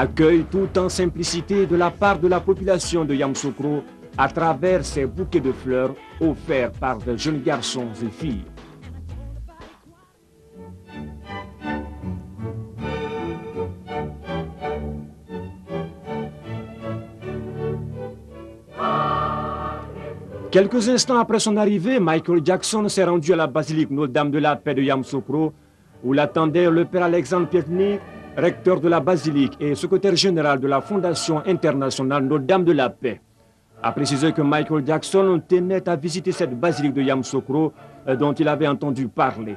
accueille tout en simplicité de la part de la population de Yamoussoukro à travers ces bouquets de fleurs offerts par de jeunes garçons et filles. Quelques instants après son arrivée, Michael Jackson s'est rendu à la basilique Notre-Dame de la Paix de Yamoussoukro, où l'attendait le père Alexandre Pietny, recteur de la basilique et secrétaire général de la Fondation internationale Notre-Dame de la Paix. A précisé que Michael Jackson tenait à visiter cette basilique de Yamoussoukro dont il avait entendu parler.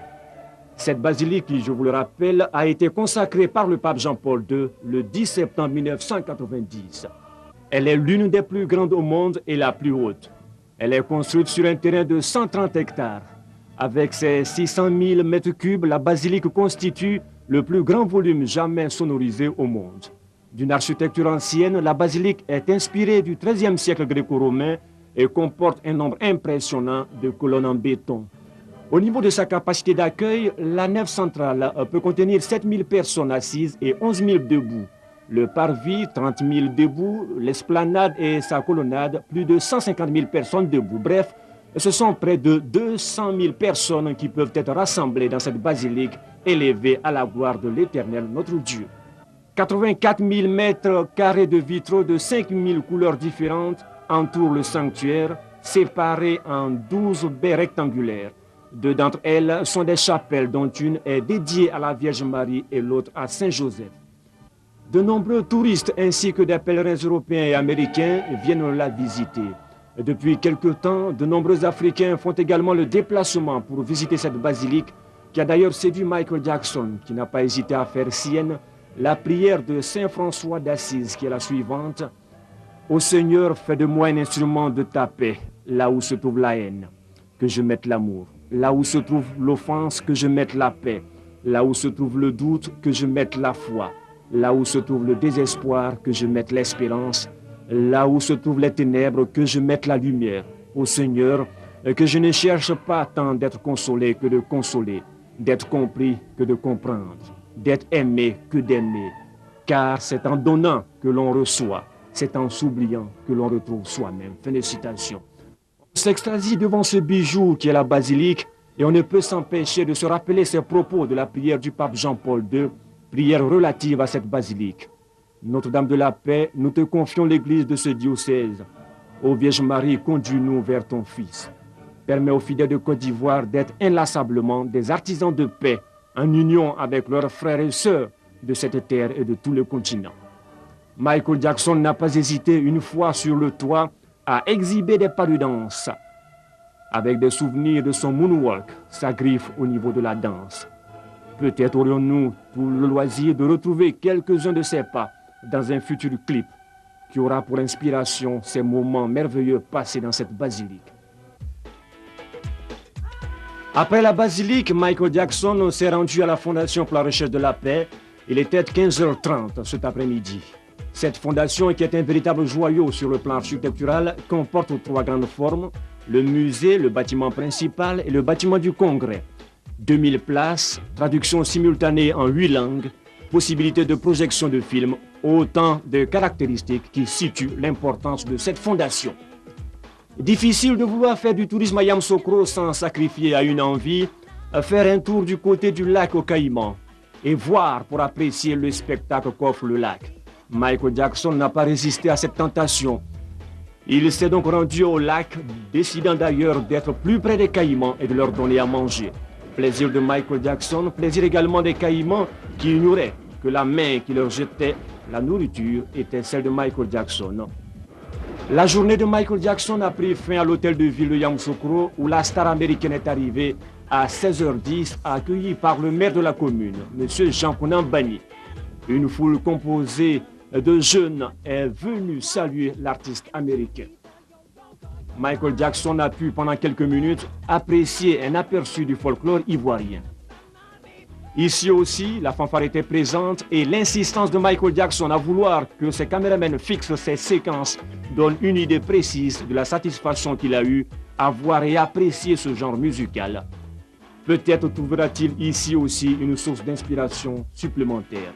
Cette basilique, qui, je vous le rappelle, a été consacrée par le pape Jean-Paul II le 10 septembre 1990. Elle est l'une des plus grandes au monde et la plus haute. Elle est construite sur un terrain de 130 hectares. Avec ses 600 000 mètres cubes, la basilique constitue le plus grand volume jamais sonorisé au monde. D'une architecture ancienne, la basilique est inspirée du XIIIe siècle gréco-romain et comporte un nombre impressionnant de colonnes en béton. Au niveau de sa capacité d'accueil, la nef centrale peut contenir 7 000 personnes assises et 11 000 debout. Le parvis, 30 000 debout, l'esplanade et sa colonnade, plus de 150 000 personnes debout. Bref, ce sont près de 200 000 personnes qui peuvent être rassemblées dans cette basilique élevée à la gloire de l'Éternel, notre Dieu. 84 000 mètres carrés de vitraux de 5 000 couleurs différentes entourent le sanctuaire, séparés en 12 baies rectangulaires. Deux d'entre elles sont des chapelles, dont une est dédiée à la Vierge Marie et l'autre à Saint-Joseph. De nombreux touristes ainsi que des pèlerins européens et américains viennent la visiter. Depuis quelque temps, de nombreux Africains font également le déplacement pour visiter cette basilique qui a d'ailleurs séduit Michael Jackson, qui n'a pas hésité à faire sienne la prière de Saint François d'Assise, qui est la suivante. « Ô Seigneur, fais de moi un instrument de ta paix, là où se trouve la haine, que je mette l'amour. Là où se trouve l'offense, que je mette la paix. Là où se trouve le doute, que je mette la foi. Là où se trouve le désespoir, que je mette l'espérance. Là où se trouvent les ténèbres, que je mette la lumière. Ô Seigneur, que je ne cherche pas tant d'être consolé que de consoler, d'être compris que de comprendre, d'être aimé que d'aimer. Car c'est en donnant que l'on reçoit, c'est en s'oubliant que l'on retrouve soi-même. » Fin de citation. On s'extasie devant ce bijou qui est la basilique et on ne peut s'empêcher de se rappeler ces propos de la prière du pape Jean-Paul II, prière relative à cette basilique. Notre-Dame de la Paix, nous te confions l'église de ce diocèse. Ô Vierge Marie, conduis-nous vers ton Fils. Permets aux fidèles de Côte d'Ivoire d'être inlassablement des artisans de paix en union avec leurs frères et sœurs de cette terre et de tout le continent. Michael Jackson n'a pas hésité une fois sur le toit à exhiber des pas de danse avec des souvenirs de son moonwalk, sa griffe au niveau de la danse. Peut-être aurions-nous tout le loisir de retrouver quelques-uns de ces pas dans un futur clip qui aura pour inspiration ces moments merveilleux passés dans cette basilique. Après la basilique, Michael Jackson s'est rendu à la Fondation pour la recherche de la paix. Il était 15h30 cet après-midi. Cette fondation, qui est un véritable joyau sur le plan architectural, comporte 3 grandes formes: le musée, le bâtiment principal et le bâtiment du Congrès. 2000 places, traduction simultanée en 8 langues, possibilité de projection de films, autant de caractéristiques qui situent l'importance de cette fondation. Difficile de vouloir faire du tourisme à Yamoussoukro sans sacrifier à une envie, faire un tour du côté du lac aux Caïmans et voir pour apprécier le spectacle qu'offre le lac. Michael Jackson n'a pas résisté à cette tentation. Il s'est donc rendu au lac, décidant d'ailleurs d'être plus près des Caïmans et de leur donner à manger. Plaisir de Michael Jackson, plaisir également des Caïmans qui ignoraient que la main qui leur jetait la nourriture était celle de Michael Jackson. La journée de Michael Jackson a pris fin à l'hôtel de ville de Yamoussoukro où la star américaine est arrivée à 16h10, accueillie par le maire de la commune, M. Jean-Conan Bagny. Une foule composée de jeunes est venue saluer l'artiste américain. Michael Jackson a pu pendant quelques minutes apprécier un aperçu du folklore ivoirien. Ici aussi, la fanfare était présente et l'insistance de Michael Jackson à vouloir que ses caméramans fixent ces séquences donne une idée précise de la satisfaction qu'il a eue à voir et apprécier ce genre musical. Peut-être trouvera-t-il ici aussi une source d'inspiration supplémentaire.